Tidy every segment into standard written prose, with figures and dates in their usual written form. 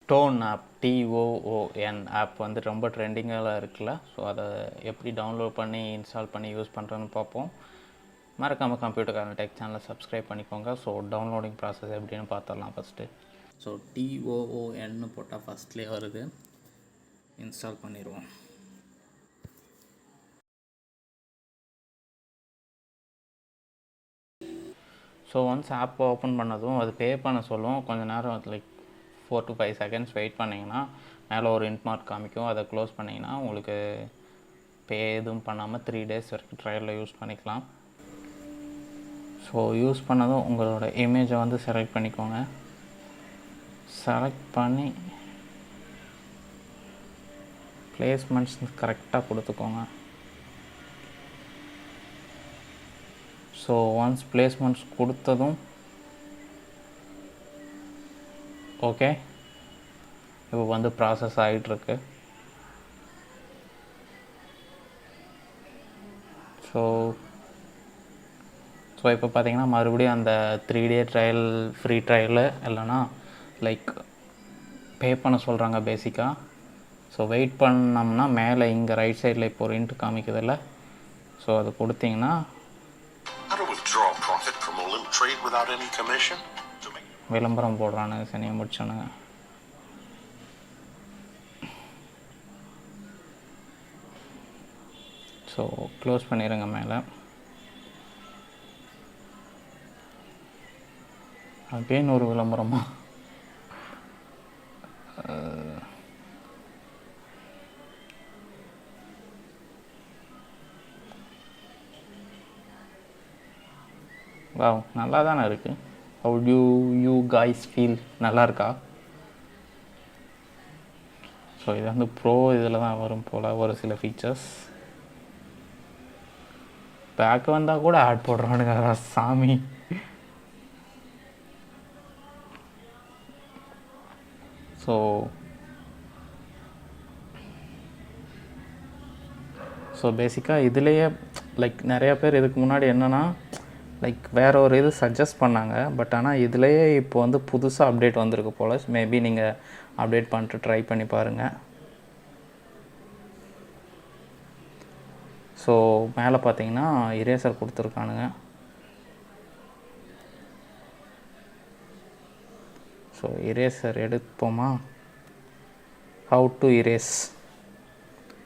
Tone app TOON app வந்து ரொம்ப ட்ரெண்டிங்காக இருக்குல்ல. ஸோ அதை எப்படி டவுன்லோட் பண்ணி இன்ஸ்டால் பண்ணி யூஸ் பண்ணுறேன்னு பார்ப்போம். மறக்காமல் கம்ப்யூட்டர் டெக் சேனலை சப்ஸ்கிரைப் பண்ணிக்கோங்க. ஸோ டவுன்லோடிங் ப்ராசஸ் எப்படின்னு பார்த்துடலாம் ஃபஸ்ட்டு. ஸோ TOON போட்டால் ஃபஸ்ட்லேயே வருது. இன்ஸ்டால் பண்ணிடுவோம். ஸோ ஒன்ஸ் ஆப் ஓப்பன் பண்ணதும் அது பே பண்ண சொல்லும். கொஞ்சம் நேரம் லைக் 4 to 5 seconds வெயிட் பண்ணிங்கன்னா மேலே ஒரு இன்ட் மார்க் காமிக்கும். அதை க்ளோஸ் பண்ணிங்கன்னா உங்களுக்கு பே எதுவும் பண்ணாமல் 3 days வரைக்கும் ட்ரையலில் யூஸ் பண்ணிக்கலாம். ஸோ யூஸ் பண்ணதும் உங்களோட இமேஜை வந்து செலக்ட் பண்ணிக்கோங்க. செலக்ட் பண்ணி பிளேஸ்மெண்ட்ஸ் கரெக்டாக கொடுத்துக்கோங்க. ஸோ ஒன்ஸ் பிளேஸ்மெண்ட்ஸ் கொடுத்ததும் ஓகே, இப்போ வந்து ப்ராசஸ் ஆகிட்டுருக்கு. ஸோ இப்போ பார்த்தீங்கன்னா மறுபடியும் அந்த 3 day ட்ரையல் ஃப்ரீ ட்ரையலு இல்லைனா லைக் பே பண்ண சொல்கிறாங்க பேசிக்காக. ஸோ வெயிட் பண்ணோம்னா மேலே இங்கே ரைட் சைடில் இப்போ ஒரு இன்ட்டு காமிக்குதில்ல, ஸோ அது கொடுத்தீங்கன்னா விளம்பரம் போடுறானு சனியை முடிச்சானுங்க. ஸோ க்ளோஸ் பண்ணிடுங்க. மேலே அகெயின் ஒரு விளம்பரமா? வாவ், நல்லா தானே இருக்குது. How do you guys feel? நல்லா இருக்கா? ஸோ இது வந்து ப்ரோ இதில் தான் வரும் போல் ஒரு சில ஃபீச்சர்ஸ். பேக் வந்தால் கூட ஆட் போடுறானுங்க சாமி. ஸோ பேசிக்காக இதுலேயே லைக் நிறையா பேர் இதுக்கு முன்னாடி என்னென்னா லைக் வேறு ஒரு இது சஜஸ்ட் பண்ணாங்க. பட் ஆனால் இதுலேயே இப்போ வந்து புதுசாக அப்டேட் வந்திருக்கு போல். மேபி நீங்கள் அப்டேட் பண்ணிட்டு ட்ரை பண்ணி பாருங்கள். ஸோ மேலே பார்த்தீங்கன்னா இரேசர் கொடுத்துருக்கானுங்க. ஸோ இரேசர் எடுப்போமா? ஹவு டு இரேஸ்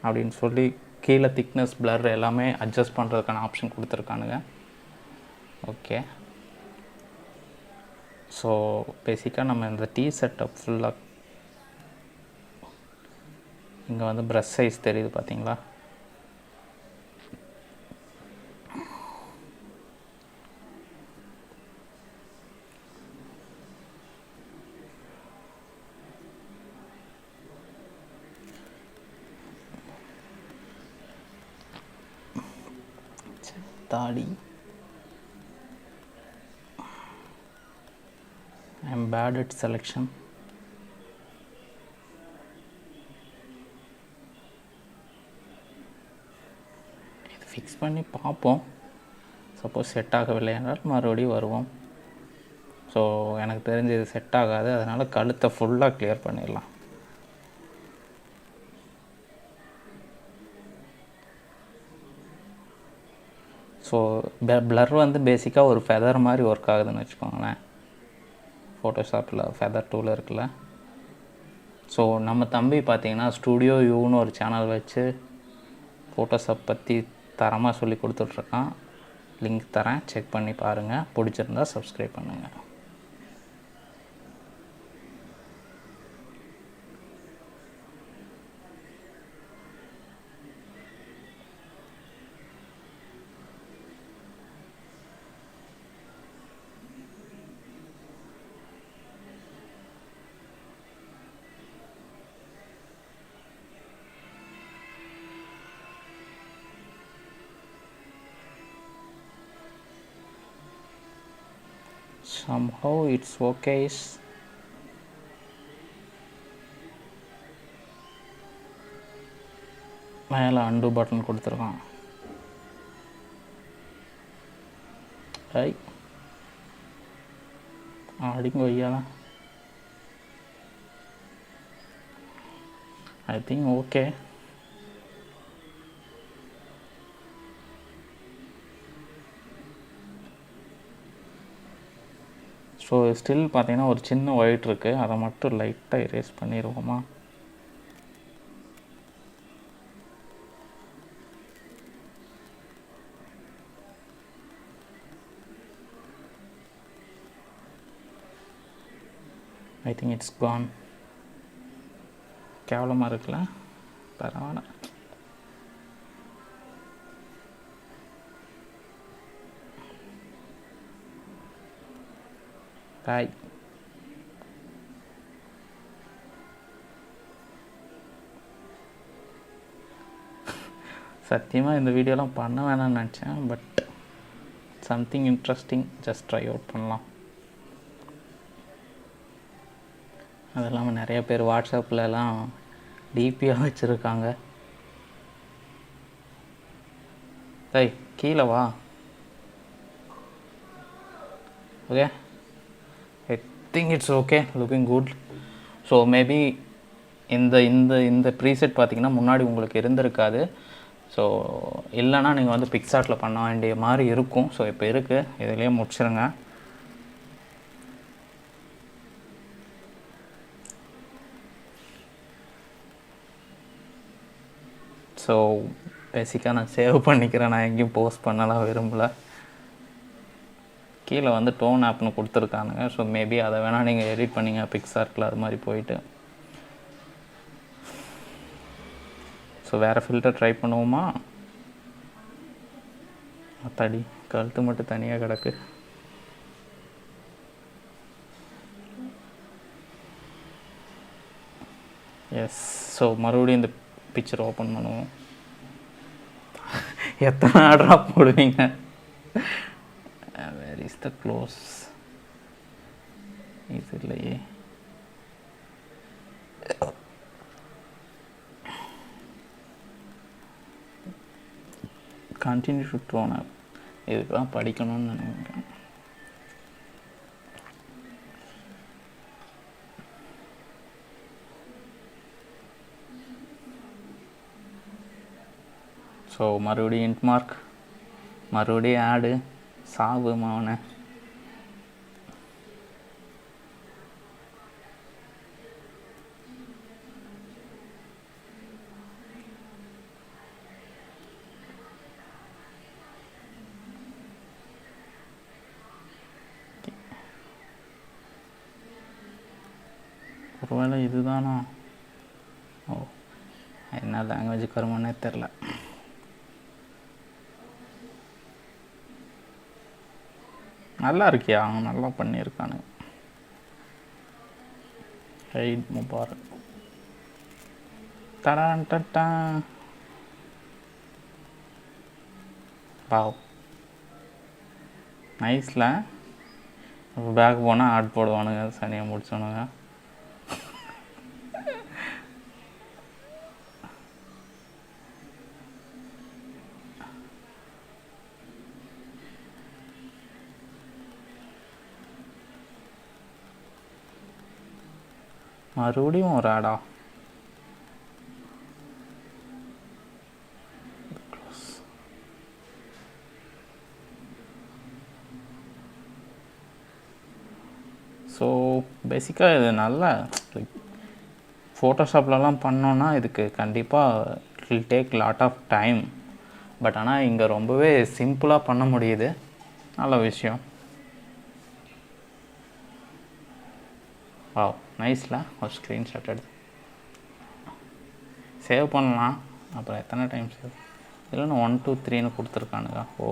அப்படின்னு சொல்லி கீழே திக்னஸ் பிளர் எல்லாமே அட்ஜஸ்ட் பண்ணுறதுக்கான ஆப்ஷன் கொடுத்துருக்கானுங்க. ஓகே, ஸோ பேசிக்காக நம்ம இந்த செட்டப் ஃபுல்லாக இங்கே வந்து ப்ரஷ் சைஸ் தெரியுது பார்த்தீங்களா? தாடி I am bad at selection. இது ஃபிக்ஸ் பண்ணி பார்ப்போம். சப்போஸ் செட் ஆகவில்லை என்றால் மறுபடியும் வருவோம். ஸோ எனக்கு தெரிஞ்சு இது செட் ஆகாது, அதனால் கழுத்தை ஃபுல்லாக கிளியர் பண்ணிடலாம். ஸோ பிளர் வந்து பேசிக்காக ஒரு ஃபெதர் மாதிரி ஒர்க் ஆகுதுன்னு வச்சுக்கோங்களேன். ஃபோட்டோஷாப்பில் ஃபெதர் டூல் இருக்குல்ல. ஸோ நம்ம தம்பி பார்த்தீங்கன்னா ஸ்டூடியோ யூன்னு ஒரு சேனல் வச்சு ஃபோட்டோஷாப் பற்றி தரமாக சொல்லி கொடுத்துட்ருக்கான். லிங்க் தரேன், செக் பண்ணி பாருங்கள். பிடிச்சிருந்தா சப்ஸ்கிரைப் பண்ணுங்கள். somehow it's okay. மேலே அண்டு பட்டன் கொடுத்துருக்கான். ஐ அடிங்க ஐயா. I think okay. So still பார்த்தீங்கன்னா ஒரு சின்ன ஒயிட் இருக்குது, அதை மட்டும் லைட்டாக எரேஸ் பண்ணிடுவோமா? I think it's gone. கேவலமாக இருக்குல்ல, பரவாயில்ல. பாய். சத்தியமாக இந்த வீடியோலாம் பண்ண வேணாம்னு நினச்சேன், but something interesting, just try out பண்ணலாம். அது இல்லாமல் நிறைய பேர் வாட்ஸ்அப்லலாம் டிபியாக வச்சுருக்காங்க. டேய் கீழே வா. Okay, I think it's okay, looking good. So maybe இந்த இந்த இந்த ப்ரீசெட் பார்த்திங்கன்னா முன்னாடி உங்களுக்கு இருந்திருக்காது. ஸோ இல்லைனா நீங்கள் வந்து பிக்சார்ட்டில் பண்ண வேண்டிய மாதிரி இருக்கும். ஸோ இப்போ இருக்குது, இதுலேயே முடிச்சிருங்க. ஸோ பேசிக்காக நான் சேவ் பண்ணிக்கிறேன், நான் எங்கேயும் போஸ்ட் பண்ணலாம் விரும்பலை. கீழே வந்து டோன் ஆப்னு கொடுத்துருக்கானுங்க. ஸோ மேபி அதை வேணால் நீங்கள் எடிட் பண்ணிங்க பிக்சார்ட்டில், அது மாதிரி போயிட்டு. ஸோ வேறு ஃபில்டர் ட்ரை பண்ணுவோமா? தடி கழுத்து மட்டும் தனியாக கிடக்கு. எஸ். ஸோ மறுபடியும் இந்த பிக்சர் ஓப்பன் பண்ணுவோம். எத்தனை ஆர்டரா போடுவீங்க? Where is the close? இது இல்லையே. கண்டினியூ டு டூனாப். இதுக்கெல்லாம் படிக்கணும்னு நினைக்கிறேன். ஸோ மறுபடியும் இன்ட் மார்க், மறுபடியும் ஆடு, சாவு மாவனை. ஒருவேளை இதுதானா? ஓ, என்ன லாங்குவேஜ் கருமன்னே தெரில. நல்லா இருக்கியா? நல்லா பண்ணியிருக்கானு. ஹைட் முபாரக். தடான் டட்டா. வாவ், நைஸில். பேக் போனால் ஆட் போடுவானுங்க, சனியாக முடிச்சோனுங்க. மறுபடியும் ஒரு ஆடா? ஸோ பேசிக்காக இது நல்லா ஃபோட்டோஷாப்லலாம் பண்ணோன்னா இதுக்கு கண்டிப்பாக it will take lot of time. But ஆனால் இங்கே ரொம்பவே சிம்பிளாக பண்ண முடியுது. நல்ல விஷயம். வாவ், நைஸில். ஒரு ஸ்க்ரீன்ஷாட் எடுத்து சேவ் பண்ணலாம். அப்புறம் எத்தனை டைம் சேவ்? இல்லைன்னா 1 2 3ன்னு கொடுத்துருக்கானுங்க. ஓ,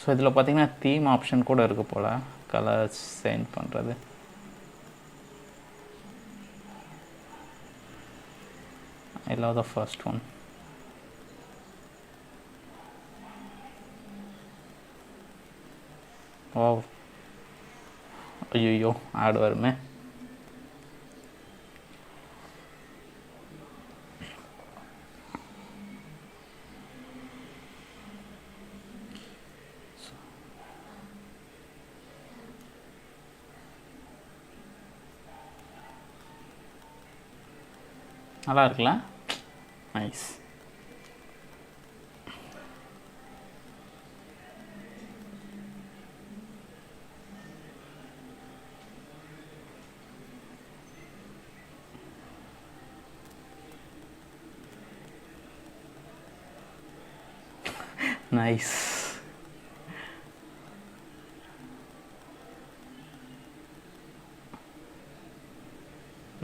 ஸோ இதில் பார்த்தீங்கன்னா தீம் ஆப்ஷன் கூட இருக்குது போல், கலர்ஸ் சேஞ்ச் பண்ணுறது. I love the first one. Wow. ஐயோ, ஆட் வருமே. நல்லா இருக்குல்ல? Nice. Nice.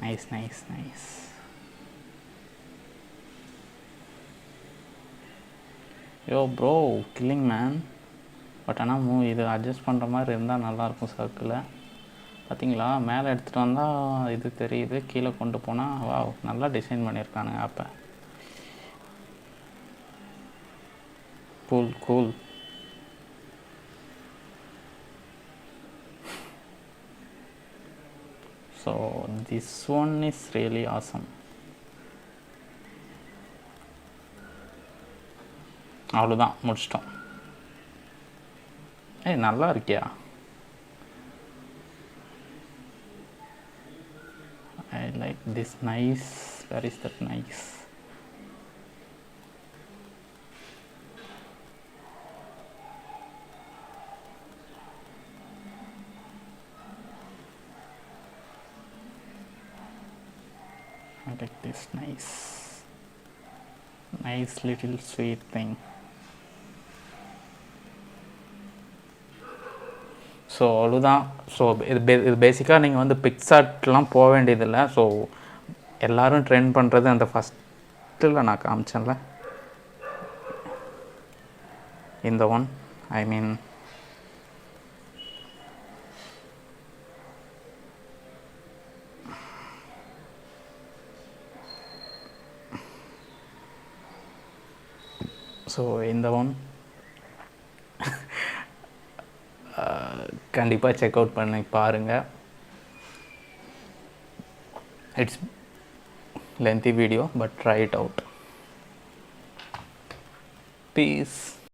Nice nice nice. Yo bro, killing man. But ஆனால் இது அட்ஜஸ்ட் பண்ணுற மாதிரி இருந்தால் நல்லாயிருக்கும் சர்க்கிளை. பார்த்தீங்களா, மேலே எடுத்துகிட்டு வந்தால் இது தெரியுது, கீழே கொண்டு போனால் வா, நல்லா டிசைன் பண்ணியிருக்கானுங்க ஆப்பை. Cool cool. So this one is really awesome. அவ்வளோதான், முடிச்சிட்டோம். நல்லா இருக்கியா? I like this. Nice. Where is that nice? I like this. Nice. Nice little sweet thing. So அவ்வளோதான். ஸோ இது பேசிக்காக நீங்கள் வந்து பிக்சார்ட்லாம் போக வேண்டியதில்லை. ஸோ எல்லோரும் ட்ரெண்ட் பண்ணுறது அந்த ஃபஸ்ட்டில் நான் காமிச்சேன்ல, இந்த ஒன், ஐ மீன் ஸோ இந்த ஒன் கண்டிப்பாக செக் அவுட் பண்ணி பாருங்கள். It's lengthy video, but try it out. Peace.